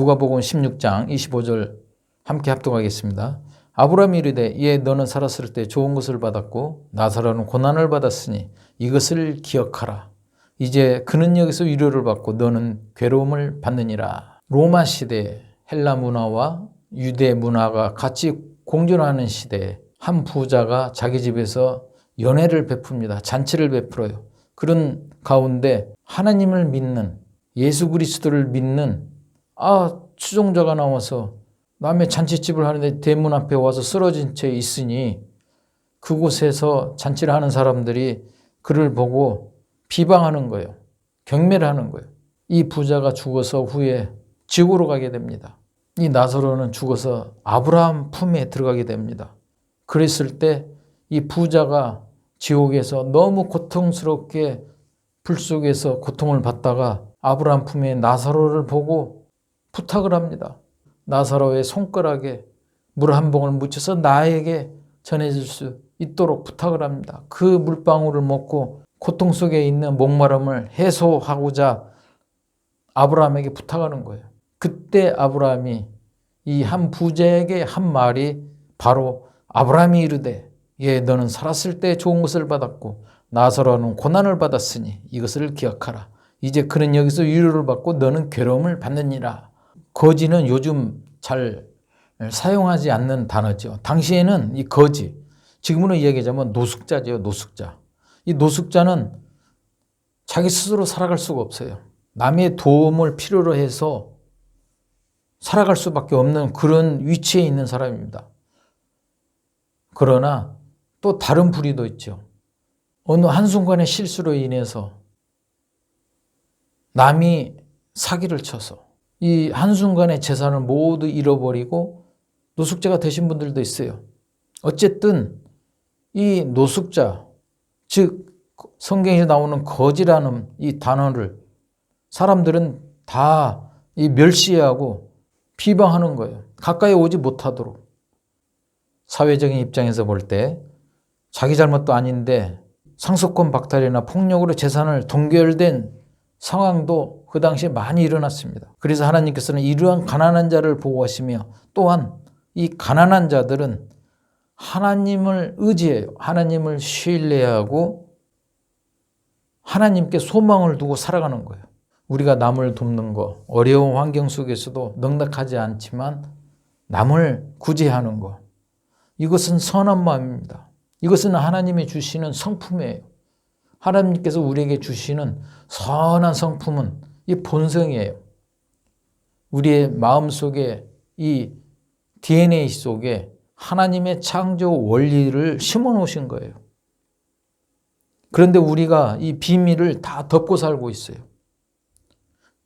누가복음 16장 25절 함께 합독하겠습니다. 아브라함이 이르되 이에 너는 살았을 때 좋은 것을 받았고 나사로는 고난을 받았으니 이것을 기억하라. 이제 그는 여기서 위로를 받고 너는 괴로움을 받느니라. 로마 시대 헬라 문화와 유대 문화가 같이 공존하는 시대에 한 부자가 자기 집에서 연회를 베풉니다. 잔치를 베풀어요. 그런 가운데 하나님을 믿는, 예수 그리스도를 믿는 추종자가 나와서 남의 잔치집을 하는데 대문 앞에 와서 쓰러진 채 있으니 그곳에서 잔치를 하는 사람들이 그를 보고 비방하는 거예요. 경멸을 하는 거예요. 이 부자가 죽어서 후에 지옥으로 가게 됩니다. 이 나사로는 죽어서 아브라함 품에 들어가게 됩니다. 그랬을 때 이 부자가 지옥에서 너무 고통스럽게 불 속에서 고통을 받다가 아브라함 품에 나사로를 보고 부탁을 합니다. 나사로의 손가락에 물 한 봉을 묻혀서 나에게 전해줄 수 있도록 부탁을 합니다. 그 물방울을 먹고 고통 속에 있는 목마름을 해소하고자 아브라함에게 부탁하는 거예요. 그때 아브라함이 이 한 부자에게 한 말이 바로 아브라함이 이르되 예 너는 살았을 때 좋은 것을 받았고 나사로는 고난을 받았으니 이것을 기억하라. 이제 그는 여기서 위로를 받고 너는 괴로움을 받느니라. 거지는 요즘 잘 사용하지 않는 단어죠. 당시에는 이 거지, 지금으로 이야기하자면 노숙자죠. 노숙자. 이 노숙자는 자기 스스로 살아갈 수가 없어요. 남의 도움을 필요로 해서 살아갈 수밖에 없는 그런 위치에 있는 사람입니다. 그러나 또 다른 부류도 있죠. 어느 한순간의 실수로 인해서 남이 사기를 쳐서 이 한순간의 재산을 모두 잃어버리고 노숙자가 되신 분들도 있어요. 어쨌든 이 노숙자, 즉 성경에서 나오는 거지라는 이 단어를 사람들은 다 이 멸시하고 비방하는 거예요. 가까이 오지 못하도록. 사회적인 입장에서 볼 때 자기 잘못도 아닌데 상속권 박탈이나 폭력으로 재산을 동결된 상황도 그 당시에 많이 일어났습니다. 그래서 하나님께서는 이러한 가난한 자를 보호하시며 또한 이 가난한 자들은 하나님을 의지해요. 하나님을 신뢰하고 하나님께 소망을 두고 살아가는 거예요. 우리가 남을 돕는 거, 어려운 환경 속에서도 넉넉하지 않지만 남을 구제하는 거, 이것은 선한 마음입니다. 이것은 하나님이 주시는 성품이에요. 하나님께서 우리에게 주시는 선한 성품은 이 본성이에요. 우리의 마음속에 이 DNA 속에 하나님의 창조 원리를 심어 놓으신 거예요. 그런데 우리가 이 비밀을 다 덮고 살고 있어요.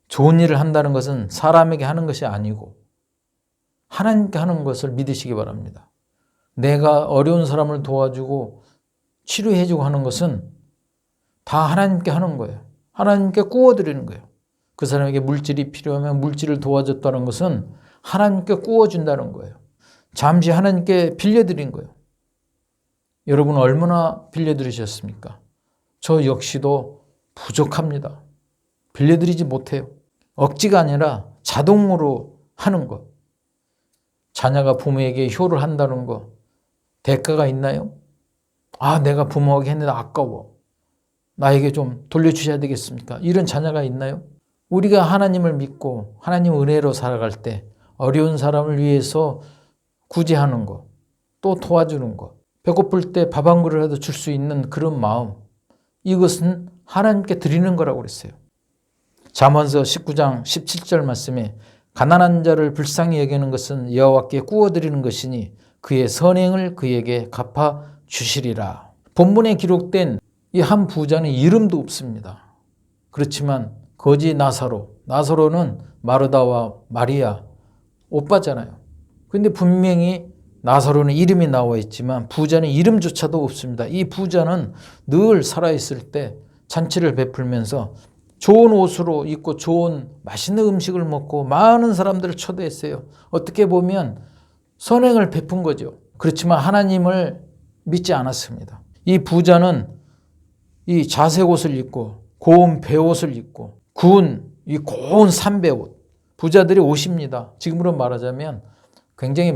좋은 일을 한다는 것은 사람에게 하는 것이 아니고 하나님께 하는 것을 믿으시기 바랍니다. 내가 어려운 사람을 도와주고 치료해주고 하는 것은 다 하나님께 하는 거예요. 하나님께 구워드리는 거예요. 그 사람에게 물질이 필요하면 물질을 도와줬다는 것은 하나님께 구워준다는 거예요. 잠시 하나님께 빌려드린 거예요. 여러분 얼마나 빌려드리셨습니까? 저 역시도 부족합니다. 빌려드리지 못해요. 억지가 아니라 자동으로 하는 것. 자녀가 부모에게 효를 한다는 것. 대가가 있나요? 내가 부모에게 했는데 아까워. 나에게 좀 돌려주셔야 되겠습니까? 이런 자녀가 있나요? 우리가 하나님을 믿고 하나님 은혜로 살아갈 때 어려운 사람을 위해서 구제하는 것, 또 도와주는 것, 배고플 때 밥 한 그릇이라도 줄 수 있는 그런 마음, 이것은 하나님께 드리는 거라고 그랬어요. 잠언서 19장 17절 말씀에 가난한 자를 불쌍히 여기는 것은 여호와께 구워드리는 것이니 그의 선행을 그에게 갚아 주시리라. 본문에 기록된 이 한 부자는 이름도 없습니다. 그렇지만 거지 나사로는 마르다와 마리아 오빠잖아요. 그런데 분명히 나사로는 이름이 나와 있지만 부자는 이름조차도 없습니다. 이 부자는 늘 살아있을 때 잔치를 베풀면서 좋은 옷으로 입고 좋은 맛있는 음식을 먹고 많은 사람들을 초대했어요. 어떻게 보면 선행을 베푼 거죠. 그렇지만 하나님을 믿지 않았습니다. 이 부자는 이 자색 옷을 입고 고운 베옷을 입고 구운 이 고운 삼베옷, 부자들이 오십니다. 지금으로 말하자면 굉장히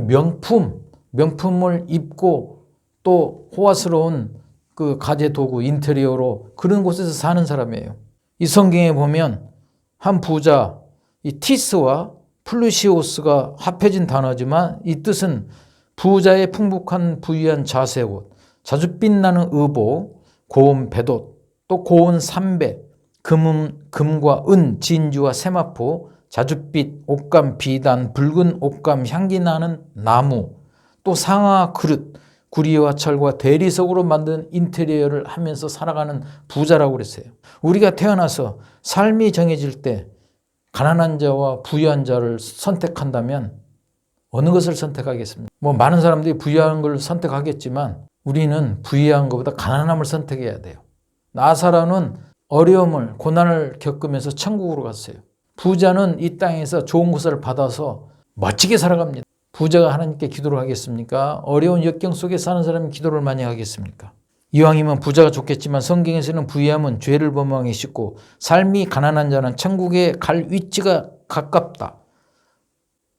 명품을 입고 또 호화스러운 그 가재 도구, 인테리어로 그런 곳에서 사는 사람이에요. 이 성경에 보면 한 부자, 이 티스와 플루시오스가 합해진 단어지만 이 뜻은 부자의 풍북한 부유한 자색옷, 자주 빛나는 의복, 고운 배옷, 또 고운 삼배, 금과 은, 진주와 세마포, 자줏빛, 옷감, 비단, 붉은 옷감, 향기 나는 나무, 또 상아 그릇, 구리와 철과 대리석으로 만든 인테리어를 하면서 살아가는 부자라고 그랬어요. 우리가 태어나서 삶이 정해질 때 가난한 자와 부유한 자를 선택한다면 어느 것을 선택하겠습니까? 많은 사람들이 부유한 걸 선택하겠지만 우리는 부유한 것보다 가난함을 선택해야 돼요. 나사로는 어려움을, 고난을 겪으면서 천국으로 갔어요. 부자는 이 땅에서 좋은 것을 받아서 멋지게 살아갑니다. 부자가 하나님께 기도를 하겠습니까? 어려운 역경 속에 사는 사람이 기도를 많이 하겠습니까? 이왕이면 부자가 좋겠지만 성경에서는 부유함은 죄를 범하기 쉽고 삶이 가난한 자는 천국에 갈 위치가 가깝다.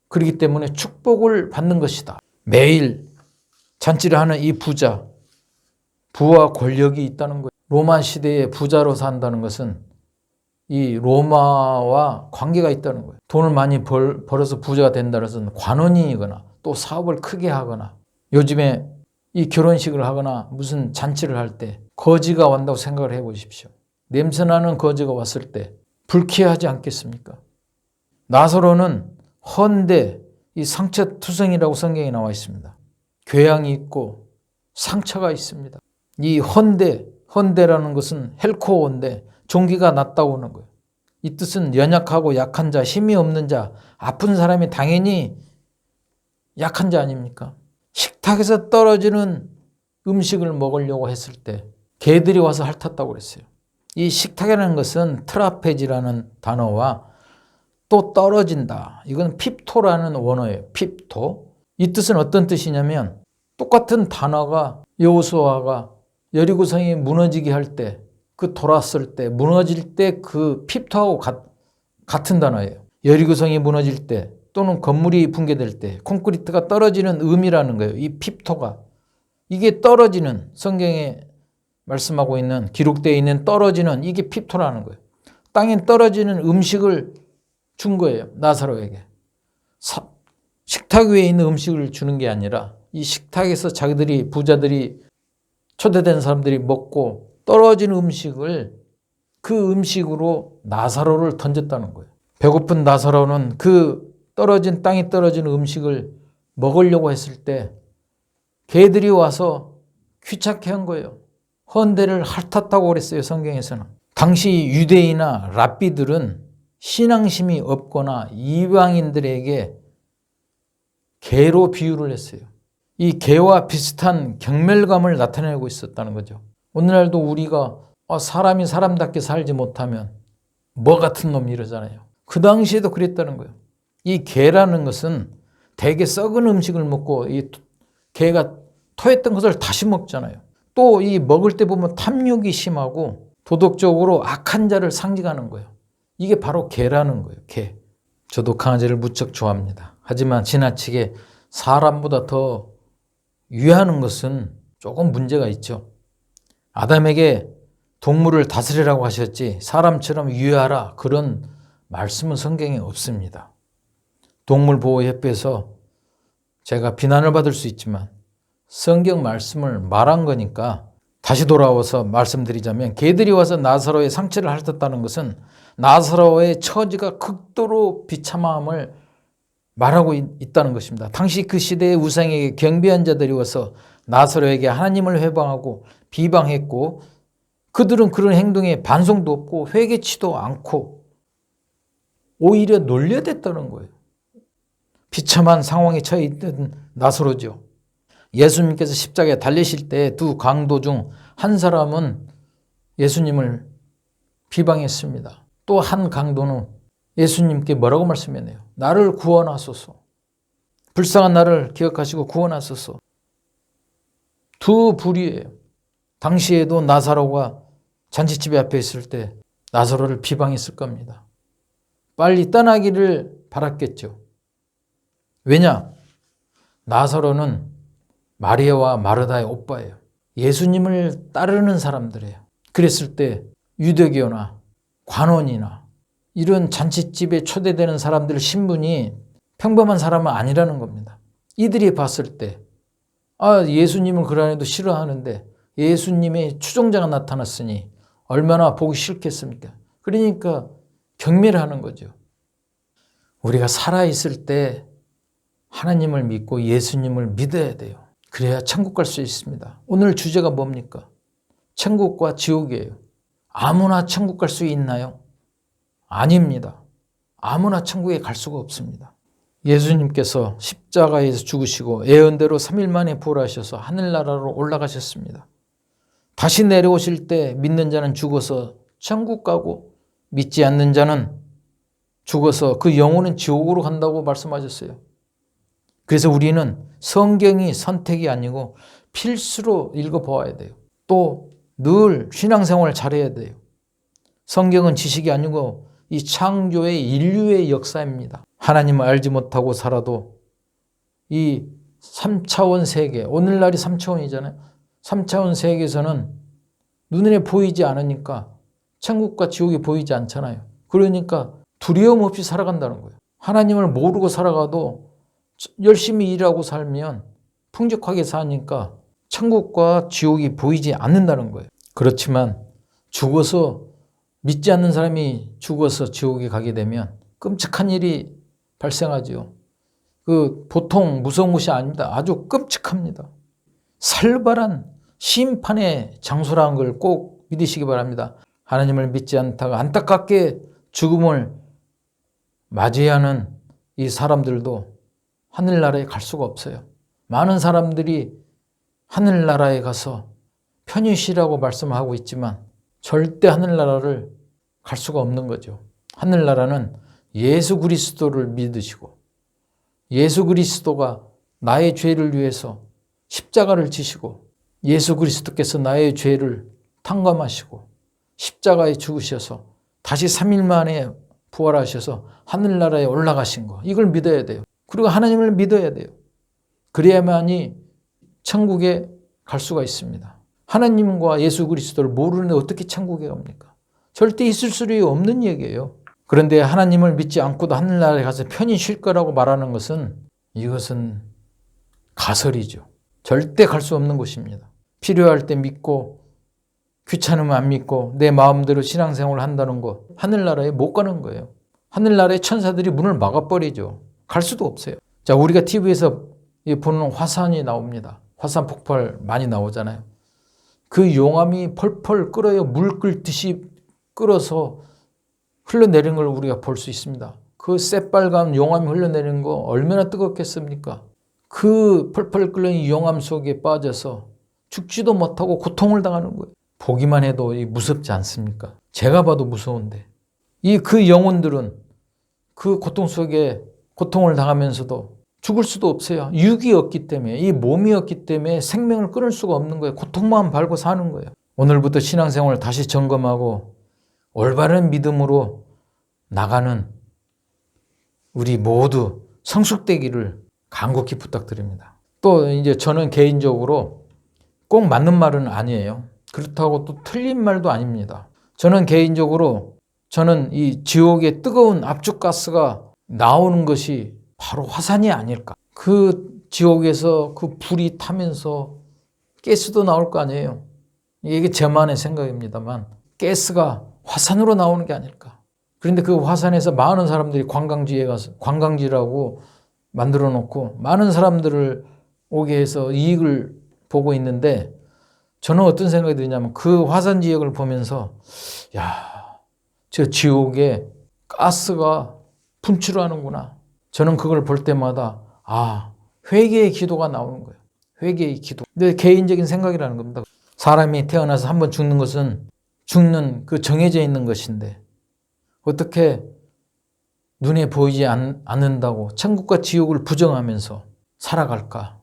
그렇기 때문에 축복을 받는 것이다. 매일 잔치를 하는 이 부자, 부와 권력이 있다는 거예요. 로마 시대에 부자로 산다는 것은 이 로마와 관계가 있다는 거예요. 돈을 많이 벌어서 부자가 된다는 것은 관원이거나 또 사업을 크게 하거나 요즘에 이 결혼식을 하거나 무슨 잔치를 할 때 거지가 왔다고 생각을 해보십시오. 냄새나는 거지가 왔을 때 불쾌하지 않겠습니까? 나사로는 헌데 이 상처투성이라고 성경에 나와 있습니다. 궤양이 있고 상처가 있습니다. 이 헌데라는 것은 헬코어인데 종기가 낮다고 하는 거예요. 이 뜻은 연약하고 약한 자, 힘이 없는 자, 아픈 사람이 당연히 약한 자 아닙니까? 식탁에서 떨어지는 음식을 먹으려고 했을 때 개들이 와서 핥았다고 그랬어요. 이 식탁이라는 것은 트라페지라는 단어와 또 떨어진다. 이건 핍토라는 원어예요. 핍토. 이 뜻은 어떤 뜻이냐면 똑같은 단어가 여호수아가 여리고성이 무너지게 할 때 그 돌았을 때 무너질 때 그 핍토하고 같은 단어예요. 여리고성이 무너질 때 또는 건물이 붕괴될 때 콘크리트가 떨어지는 음이라는 거예요. 이 핍토가. 이게 떨어지는 성경에 말씀하고 있는 기록되어 있는 떨어지는 이게 핍토라는 거예요. 땅에 떨어지는 음식을 준 거예요. 나사로에게. 식탁 위에 있는 음식을 주는 게 아니라 이 식탁에서 자기들이 부자들이 초대된 사람들이 먹고 떨어진 음식을 그 음식으로 나사로를 던졌다는 거예요. 배고픈 나사로는 그 떨어진 땅에 떨어진 음식을 먹으려고 했을 때 개들이 와서 귀찮게 한 거예요. 헌데를 핥았다고 그랬어요. 성경에서는. 당시 유대인이나 랍비들은 신앙심이 없거나 이방인들에게 개로 비유를 했어요. 이 개와 비슷한 경멸감을 나타내고 있었다는 거죠. 오늘날도 우리가 사람이 사람답게 살지 못하면 뭐 같은 놈 이러잖아요. 그 당시에도 그랬다는 거예요. 이 개라는 것은 되게 썩은 음식을 먹고 이 개가 토했던 것을 다시 먹잖아요. 또 이 먹을 때 보면 탐욕이 심하고 도덕적으로 악한 자를 상징하는 거예요. 이게 바로 개라는 거예요. 개. 저도 강아지를 무척 좋아합니다. 하지만 지나치게 사람보다 더 유해하는 것은 조금 문제가 있죠. 아담에게 동물을 다스리라고 하셨지 사람처럼 유해하라 그런 말씀은 성경에 없습니다. 동물보호협회에서 제가 비난을 받을 수 있지만 성경 말씀을 말한 거니까 다시 돌아와서 말씀드리자면 개들이 와서 나사로의 상처를 핥았다는 것은 나사로의 처지가 극도로 비참함을 말하고 있다는 것입니다. 당시 그 시대의 우상에게 경배한 자들이 와서 나사로에게 하나님을 회방하고 비방했고 그들은 그런 행동에 반성도 없고 회개치도 않고 오히려 놀려댔다는 거예요. 비참한 상황에 처해 있던 나사로죠. 예수님께서 십자가에 달리실 때 두 강도 중 한 사람은 예수님을 비방했습니다. 또 한 강도는 예수님께 뭐라고 말씀했네요. 나를 구원하소서. 불쌍한 나를 기억하시고 구원하소서. 두 부류예요. 당시에도 나사로가 잔치집에 앞에 있을 때 나사로를 비방했을 겁니다. 빨리 떠나기를 바랐겠죠. 왜냐? 나사로는 마리아와 마르다의 오빠예요. 예수님을 따르는 사람들이에요. 그랬을 때 유대교나 관원이나 이런 잔치집에 초대되는 사람들 신분이 평범한 사람은 아니라는 겁니다. 이들이 봤을 때 예수님을 그러해도 싫어하는데 예수님의 추종자가 나타났으니 얼마나 보기 싫겠습니까? 그러니까 경멸을 하는 거죠. 우리가 살아있을 때 하나님을 믿고 예수님을 믿어야 돼요. 그래야 천국 갈 수 있습니다. 오늘 주제가 뭡니까? 천국과 지옥이에요. 아무나 천국 갈 수 있나요? 아닙니다. 아무나 천국에 갈 수가 없습니다. 예수님께서 십자가에서 죽으시고 예언대로 3일 만에 부활하셔서 하늘나라로 올라가셨습니다. 다시 내려오실 때 믿는 자는 죽어서 천국 가고 믿지 않는 자는 죽어서 그 영혼은 지옥으로 간다고 말씀하셨어요. 그래서 우리는 성경이 선택이 아니고 필수로 읽어보아야 돼요. 또 늘 신앙생활을 잘해야 돼요. 성경은 지식이 아니고 이 창조의 인류의 역사입니다. 하나님을 알지 못하고 살아도 이 3차원 세계, 오늘날이 3차원이잖아요. 3차원 세계에서는 눈에 보이지 않으니까 천국과 지옥이 보이지 않잖아요. 그러니까 두려움 없이 살아간다는 거예요. 하나님을 모르고 살아가도 열심히 일하고 살면 풍족하게 사니까 천국과 지옥이 보이지 않는다는 거예요. 그렇지만 죽어서 믿지 않는 사람이 죽어서 지옥에 가게 되면 끔찍한 일이 발생하죠. 보통 무서운 것이 아닙니다. 아주 끔찍합니다. 살벌한 심판의 장소라는 걸 꼭 믿으시기 바랍니다. 하나님을 믿지 않다가 안타깝게 죽음을 맞이하는 이 사람들도 하늘나라에 갈 수가 없어요. 많은 사람들이 하늘나라에 가서 편히 쉬라고 말씀하고 있지만 절대 하늘나라를 갈 수가 없는 거죠. 하늘나라는 예수 그리스도를 믿으시고 예수 그리스도가 나의 죄를 위해서 십자가를 지시고 예수 그리스도께서 나의 죄를 탕감하시고 십자가에 죽으셔서 다시 3일 만에 부활하셔서 하늘나라에 올라가신 거, 이걸 믿어야 돼요. 그리고 하나님을 믿어야 돼요. 그래야만이 천국에 갈 수가 있습니다. 하나님과 예수 그리스도를 모르는데 어떻게 천국에 갑니까? 절대 있을 수 없는 얘기예요. 그런데 하나님을 믿지 않고도 하늘나라에 가서 편히 쉴 거라고 말하는 것은 이것은 가설이죠. 절대 갈 수 없는 곳입니다. 필요할 때 믿고 귀찮으면 안 믿고 내 마음대로 신앙생활을 한다는 거, 하늘나라에 못 가는 거예요. 하늘나라의 천사들이 문을 막아버리죠. 갈 수도 없어요. 자, 우리가 TV에서 보는 화산이 나옵니다. 화산 폭발 많이 나오잖아요. 그 용암이 펄펄 끓어요. 물 끓듯이 끓어서 흘러내리는 걸 우리가 볼 수 있습니다. 그 새빨간 용암이 흘러내리는 거 얼마나 뜨겁겠습니까? 그 펄펄 끓는 용암 속에 빠져서 죽지도 못하고 고통을 당하는 거예요. 보기만 해도 무섭지 않습니까? 제가 봐도 무서운데 그 영혼들은 그 고통 속에 고통을 당하면서도 죽을 수도 없어요. 육이 없기 때문에, 이 몸이 없기 때문에 생명을 끊을 수가 없는 거예요. 고통만 밟고 사는 거예요. 오늘부터 신앙생활을 다시 점검하고 올바른 믿음으로 나가는 우리 모두 성숙되기를 간곡히 부탁드립니다. 또 이제 저는 개인적으로 꼭 맞는 말은 아니에요. 그렇다고 또 틀린 말도 아닙니다. 저는 개인적으로 이 지옥의 뜨거운 압축가스가 나오는 것이 바로 화산이 아닐까. 그 지옥에서 그 불이 타면서 가스도 나올 거 아니에요. 이게 저만의 생각입니다만 가스가 화산으로 나오는 게 아닐까. 그런데 그 화산에서 많은 사람들이 관광지에 가서 관광지라고 만들어 놓고 많은 사람들을 오게 해서 이익을 보고 있는데 저는 어떤 생각이 드냐면 그 화산 지역을 보면서 저 지옥에 가스가 분출하는구나. 저는 그걸 볼 때마다 회개의 기도가 나오는 거예요. 회개의 기도. 근데 개인적인 생각이라는 겁니다. 사람이 태어나서 한번 죽는 것은 죽는 그 정해져 있는 것인데 어떻게 눈에 보이지 않는다고 천국과 지옥을 부정하면서 살아갈까?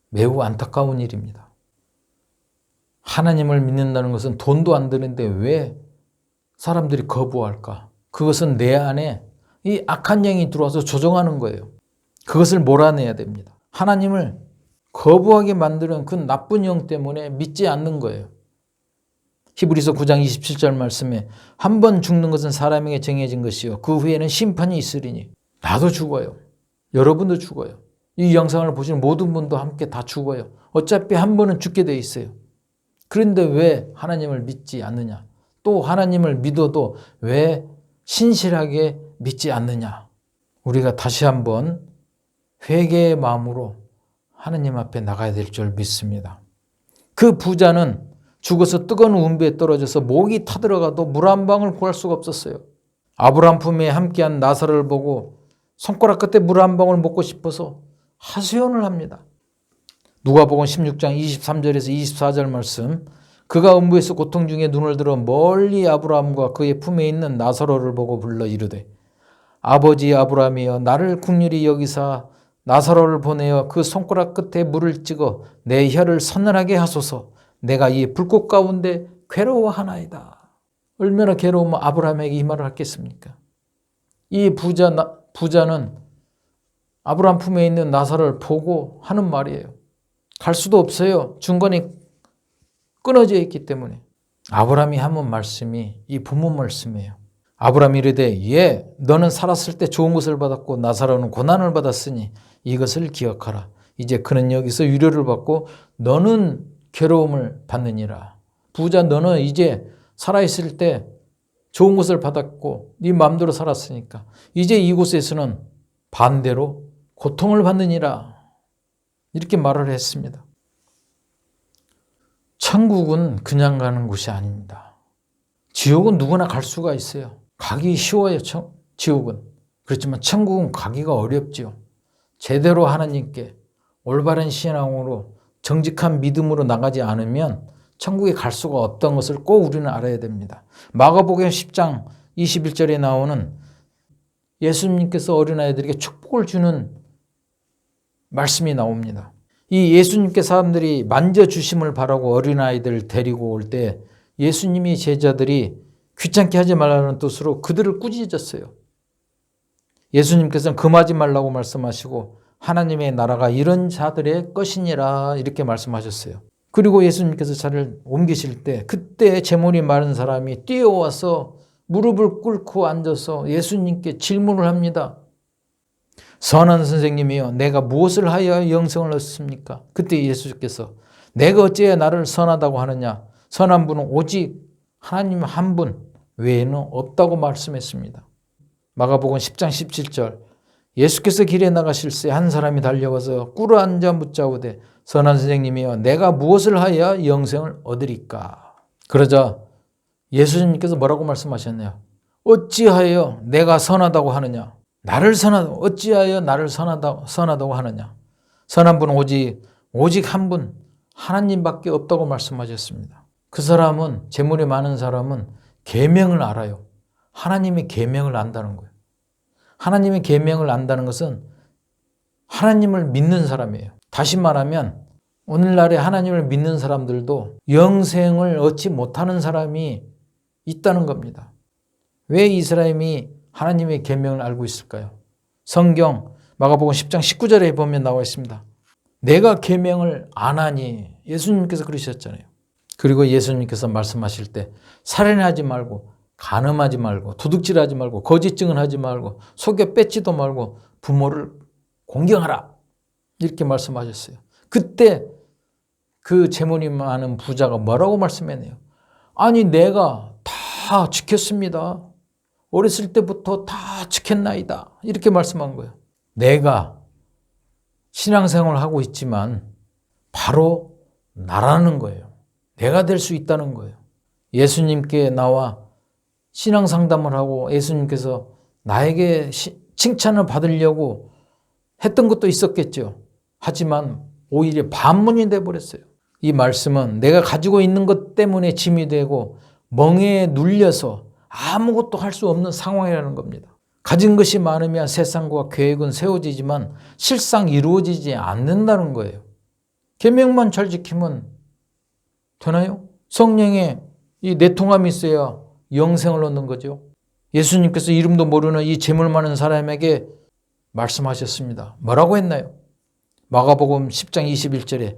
매우 안타까운 일입니다. 하나님을 믿는다는 것은 돈도 안 드는데 왜 사람들이 거부할까? 그것은 내 안에 이 악한 영이 들어와서 조종하는 거예요. 그것을 몰아내야 됩니다. 하나님을 거부하게 만드는 그 나쁜 영 때문에 믿지 않는 거예요. 히브리서 9장 27절 말씀에 한 번 죽는 것은 사람에게 정해진 것이요 그 후에는 심판이 있으리니. 나도 죽어요. 여러분도 죽어요. 이 영상을 보시는 모든 분도 함께 다 죽어요. 어차피 한 번은 죽게 돼 있어요. 그런데 왜 하나님을 믿지 않느냐? 또 하나님을 믿어도 왜 신실하게 믿지 않느냐? 우리가 다시 한번 회개의 마음으로 하나님 앞에 나가야 될 줄 믿습니다. 그 부자는 죽어서 뜨거운 운비에 떨어져서 목이 타들어가도 물 한 방울 구할 수가 없었어요. 아브라함 품에 함께한 나사로를 보고 손가락 끝에 물 한 방울 먹고 싶어서 하소연을 합니다. 누가복음 16장 23절에서 24절 말씀, 그가 음부에서 고통 중에 눈을 들어 멀리 아브라함과 그의 품에 있는 나사로를 보고 불러 이르되 아버지 아브라함이여 나를 긍휼히 여기사 나사로를 보내어 그 손가락 끝에 물을 찍어 내 혀를 서늘하게 하소서. 내가 이 불꽃 가운데 괴로워하나이다. 얼마나 괴로우면 아브라함에게 이 말을 하겠습니까? 이 부자는 아브라함 품에 있는 나사로를 보고 하는 말이에요. 갈 수도 없어요. 중간에 끊어져 있기 때문에. 아브라함이 하는 말씀이 이 본문 말씀이에요. 아브라함이 이르되 예 너는 살았을 때 좋은 것을 받았고 나사로는 고난을 받았으니 이것을 기억하라. 이제 그는 여기서 위로를 받고 너는 괴로움을 받느니라. 부자 너는 이제 살아있을 때 좋은 것을 받았고 네 마음대로 살았으니까 이제 이곳에서는 반대로 고통을 받느니라. 이렇게 말을 했습니다. 천국은 그냥 가는 곳이 아닙니다. 지옥은 누구나 갈 수가 있어요. 가기 쉬워요. 지옥은. 그렇지만 천국은 가기가 어렵죠. 제대로 하나님께 올바른 신앙으로 정직한 믿음으로 나가지 않으면 천국에 갈 수가 없다는 것을 꼭 우리는 알아야 됩니다. 마가복음 10장 21절에 나오는 예수님께서 어린아이들에게 축복을 주는 말씀이 나옵니다. 이 예수님께 사람들이 만져주심을 바라고 어린아이들을 데리고 올 때 예수님이 제자들이 귀찮게 하지 말라는 뜻으로 그들을 꾸짖었어요. 예수님께서는 금하지 말라고 말씀하시고 하나님의 나라가 이런 자들의 것이니라 이렇게 말씀하셨어요. 그리고 예수님께서 자리를 옮기실 때 그때 재물이 많은 사람이 뛰어와서 무릎을 꿇고 앉아서 예수님께 질문을 합니다. 선한 선생님이여 내가 무엇을 하여 영생을 얻습니까? 그때 예수께서 내가 어찌해 나를 선하다고 하느냐? 선한 분은 오직 하나님 한 분 외에는 없다고 말씀했습니다. 마가복음 10장 17절 예수께서 길에 나가실새 한 사람이 달려와서 꿇어 앉아 묻자오되 선한 선생님이여 내가 무엇을 하여 영생을 얻으리까? 그러자 예수님께서 뭐라고 말씀하셨나요? 어찌하여 내가 선하다고 하느냐? 어찌하여 나를 선하다고 하느냐? 선한 분은 오직 한 분 하나님밖에 없다고 말씀하셨습니다. 그 사람은 재물이 많은 사람은 계명을 알아요. 하나님의 계명을 안다는 거예요. 하나님의 계명을 안다는 것은 하나님을 믿는 사람이에요. 다시 말하면 오늘날에 하나님을 믿는 사람들도 영생을 얻지 못하는 사람이 있다는 겁니다. 왜 이 사람이 하나님의 계명을 알고 있을까요? 성경 마가복음 10장 19절에 보면 나와 있습니다. 내가 계명을 안 하니 예수님께서 그러셨잖아요. 그리고 예수님께서 말씀하실 때 살인하지 말고 간음하지 말고 도둑질하지 말고 거짓 증언하지 말고 속여 뺏지도 말고 부모를 공경하라 이렇게 말씀하셨어요. 그때 그 재물이 많은 부자가 뭐라고 말씀했네요. 아니 내가 다 지켰습니다. 어렸을 때부터 다 지켰나이다 이렇게 말씀한 거예요. 내가 신앙생활을 하고 있지만 바로 나라는 거예요. 내가 될 수 있다는 거예요. 예수님께 나와 신앙상담을 하고 예수님께서 나에게 칭찬을 받으려고 했던 것도 있었겠죠. 하지만 오히려 반문이 돼버렸어요. 이 말씀은 내가 가지고 있는 것 때문에 짐이 되고 멍에 눌려서 아무것도 할 수 없는 상황이라는 겁니다. 가진 것이 많으면 세상과 계획은 세워지지만 실상 이루어지지 않는다는 거예요. 계명만 잘 지키면 되나요? 성령의 이 내통함이 있어야 영생을 얻는 거죠. 예수님께서 이름도 모르는 이 재물 많은 사람에게 말씀하셨습니다. 뭐라고 했나요? 마가복음 10장 21절에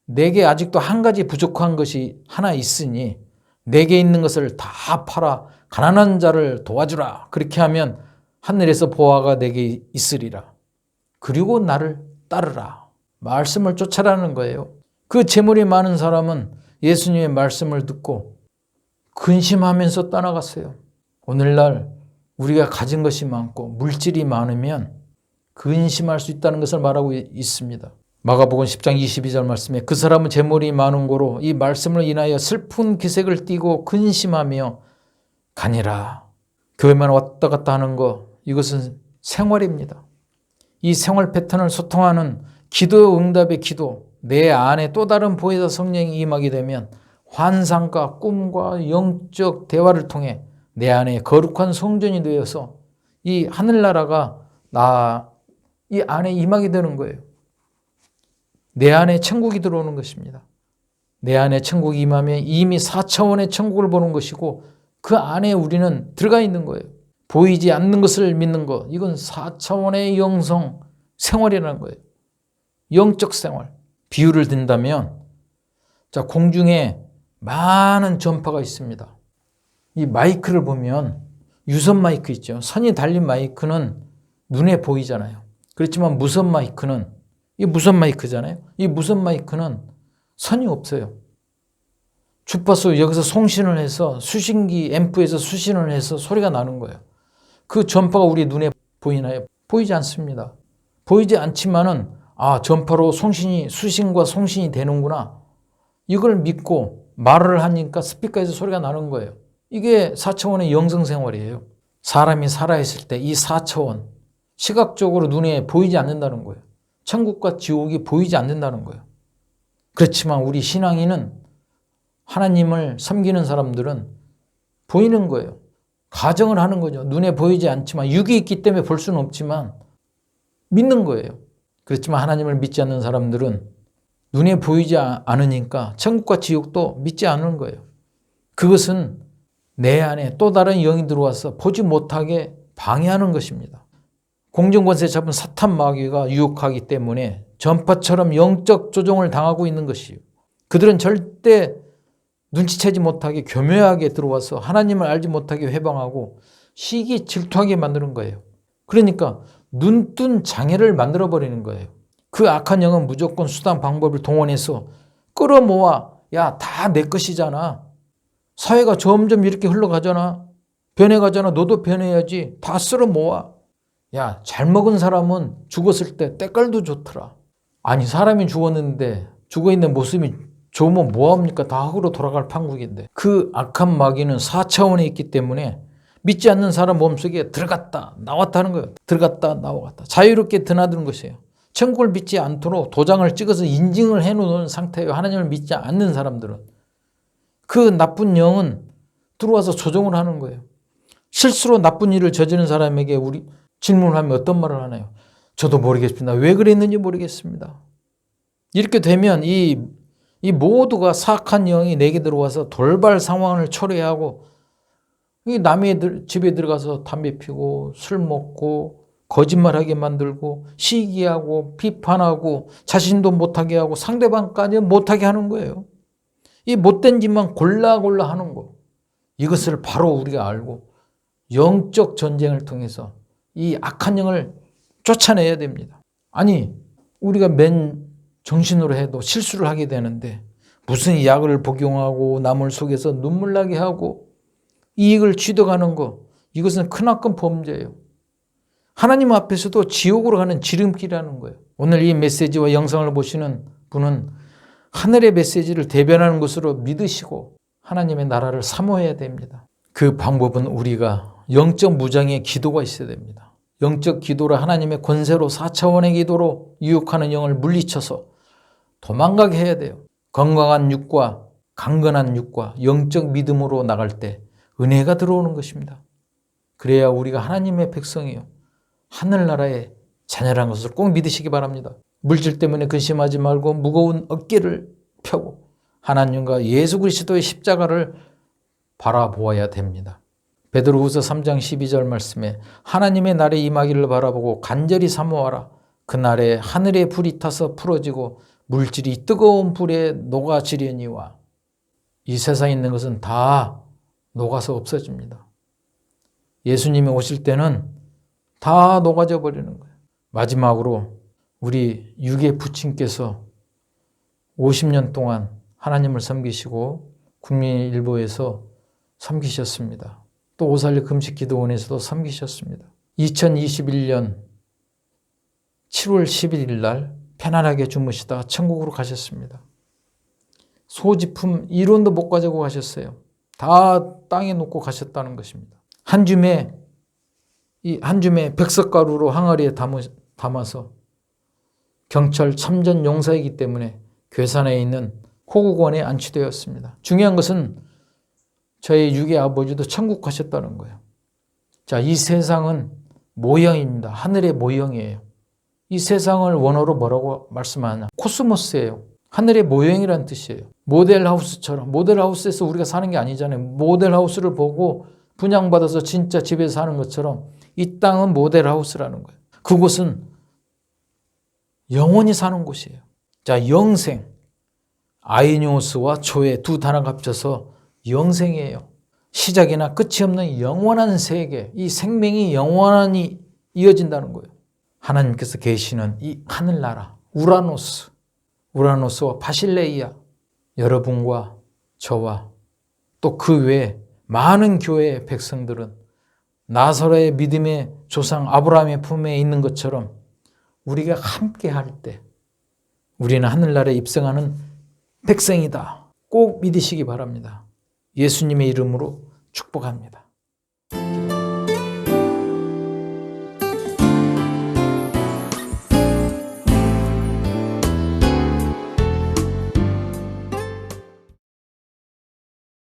내게 아직도 한 가지 부족한 것이 하나 있으니 내게 있는 것을 다 팔아 가난한 자를 도와주라. 그렇게 하면 하늘에서 보화가 내게 있으리라. 그리고 나를 따르라. 말씀을 쫓아라는 거예요. 그 재물이 많은 사람은 예수님의 말씀을 듣고 근심하면서 떠나갔어요. 오늘날 우리가 가진 것이 많고 물질이 많으면 근심할 수 있다는 것을 말하고 있습니다. 마가복음 10장 22절 말씀에 그 사람은 재물이 많은 고로 이 말씀을 인하여 슬픈 기색을 띠고 근심하며 가니라. 교회만 왔다 갔다 하는 거, 이것은 생활입니다. 이 생활 패턴을 소통하는 기도 응답의 기도, 내 안에 또 다른 보혜사 성령이 임하게 되면 환상과 꿈과 영적 대화를 통해 내 안에 거룩한 성전이 되어서 이 하늘나라가 이 안에 임하게 되는 거예요. 내 안에 천국이 들어오는 것입니다. 내 안에 천국이 임하면 이미 4차원의 천국을 보는 것이고 그 안에 우리는 들어가 있는 거예요. 보이지 않는 것을 믿는 것, 이건 4차원의 영성 생활이라는 거예요. 영적 생활. 비유를 든다면 자, 공중에 많은 전파가 있습니다. 이 마이크를 보면 유선 마이크 있죠. 선이 달린 마이크는 눈에 보이잖아요. 그렇지만 무선 마이크는 이 무선 마이크잖아요. 이 무선 마이크는 선이 없어요. 주파수 여기서 송신을 해서 수신기 앰프에서 수신을 해서 소리가 나는 거예요. 그 전파가 우리 눈에 보이나요? 보이지 않습니다. 보이지 않지만은 전파로 수신과 송신이 되는구나. 이걸 믿고 말을 하니까 스피커에서 소리가 나는 거예요. 이게 4차원의 영성생활이에요. 사람이 살아있을 때 이 4차원, 시각적으로 눈에 보이지 않는다는 거예요. 천국과 지옥이 보이지 않는다는 거예요. 그렇지만 우리 신앙인은 하나님을 섬기는 사람들은 보이는 거예요. 가정을 하는 거죠. 눈에 보이지 않지만 육이 있기 때문에 볼 수는 없지만 믿는 거예요. 그렇지만 하나님을 믿지 않는 사람들은 눈에 보이지 않으니까 천국과 지옥도 믿지 않는 거예요. 그것은 내 안에 또 다른 영이 들어와서 보지 못하게 방해하는 것입니다. 공정권세 잡은 사탄 마귀가 유혹하기 때문에 전파처럼 영적 조종을 당하고 있는 것이에요. 그들은 절대 눈치채지 못하게 교묘하게 들어와서 하나님을 알지 못하게 회방하고 시기 질투하게 만드는 거예요. 그러니까 눈뜬 장애를 만들어버리는 거예요. 그 악한 영은 무조건 수단 방법을 동원해서 끌어모아 다 내 것이잖아. 사회가 점점 이렇게 흘러가잖아. 변해가잖아. 너도 변해야지. 다 쓸어 모아. 잘 먹은 사람은 죽었을 때 때깔도 좋더라. 아니 사람이 죽었는데 죽어있는 모습이 좋으면 뭐합니까? 다 흙으로 돌아갈 판국인데. 그 악한 마귀는 4차원에 있기 때문에 믿지 않는 사람 몸속에 들어갔다 나왔다 하는 거예요. 들어갔다 나왔다. 자유롭게 드나드는 것이에요. 천국을 믿지 않도록 도장을 찍어서 인증을 해놓은 상태예요. 하나님을 믿지 않는 사람들은. 그 나쁜 영은 들어와서 조종을 하는 거예요. 실수로 나쁜 일을 저지른 사람에게 우리 질문을 하면 어떤 말을 하나요? 저도 모르겠습니다. 왜 그랬는지 모르겠습니다. 이렇게 되면 이 모두가 사악한 영이 내게 들어와서 돌발 상황을 초래하고 남의 집에 들어가서 담배 피고 술 먹고 거짓말하게 만들고 시기하고 비판하고 자신도 못하게 하고 상대방까지 못하게 하는 거예요. 이 못된 짓만 골라 하는 거. 이것을 바로 우리가 알고 영적 전쟁을 통해서 이 악한 영을 쫓아내야 됩니다. 아니 우리가 맨 정신으로 해도 실수를 하게 되는데 무슨 약을 복용하고 남을 속여서 눈물 나게 하고 이익을 취득하는 거, 이것은 크나큰 범죄예요. 하나님 앞에서도 지옥으로 가는 지름길이라는 거예요. 오늘 이 메시지와 영상을 보시는 분은 하늘의 메시지를 대변하는 것으로 믿으시고 하나님의 나라를 사모해야 됩니다. 그 방법은 우리가 영적 무장의 기도가 있어야 됩니다. 영적 기도로 하나님의 권세로 4차원의 기도로 유혹하는 영을 물리쳐서 도망가게 해야 돼요. 건강한 육과 강건한 육과 영적 믿음으로 나갈 때 은혜가 들어오는 것입니다. 그래야 우리가 하나님의 백성이요. 하늘나라의 자녀라는 것을 꼭 믿으시기 바랍니다. 물질 때문에 근심하지 말고 무거운 어깨를 펴고 하나님과 예수 그리스도의 십자가를 바라보아야 됩니다. 베드로후서 3장 12절 말씀에 하나님의 날에 임하기를 바라보고 간절히 사모하라. 그날에 하늘에 불이 타서 풀어지고 물질이 뜨거운 불에 녹아지려니와. 이 세상에 있는 것은 다 녹아서 없어집니다. 예수님이 오실 때는 다 녹아져 버리는 거예요. 마지막으로 우리 육의 부친께서 50년 동안 하나님을 섬기시고 국민일보에서 섬기셨습니다. 또 오살리 금식기도원에서도 섬기셨습니다. 2021년 7월 11일 날 편안하게 주무시다가 천국으로 가셨습니다. 소지품 1원도 못 가지고 가셨어요. 다 땅에 놓고 가셨다는 것입니다. 한 줌에 백석가루로 항아리에 담아서 경찰 참전 용사이기 때문에 괴산에 있는 호국원에 안치되었습니다. 중요한 것은 저희 육의 아버지도 천국 가셨다는 거예요. 자, 이 세상은 모형입니다. 하늘의 모형이에요. 이 세상을 원어로 뭐라고 말씀하냐? 코스모스예요. 하늘의 모형이라는 뜻이에요. 모델하우스처럼. 모델하우스에서 우리가 사는 게 아니잖아요. 모델하우스를 보고 분양받아서 진짜 집에 사는 것처럼 이 땅은 모델하우스라는 거예요. 그곳은 영원히 사는 곳이에요. 자, 영생. 아이니오스와 조의 두 단어가 합쳐서 영생이에요. 시작이나 끝이 없는 영원한 세계, 이 생명이 영원히 이어진다는 거예요. 하나님께서 계시는 이 하늘나라, 우라노스와 바실레이아, 여러분과 저와 또 그 외에 많은 교회의 백성들은 나사로의 믿음의 조상 아브라함의 품에 있는 것처럼 우리가 함께 할 때 우리는 하늘나라에 입성하는 백성이다. 꼭 믿으시기 바랍니다. 예수님의 이름으로 축복합니다.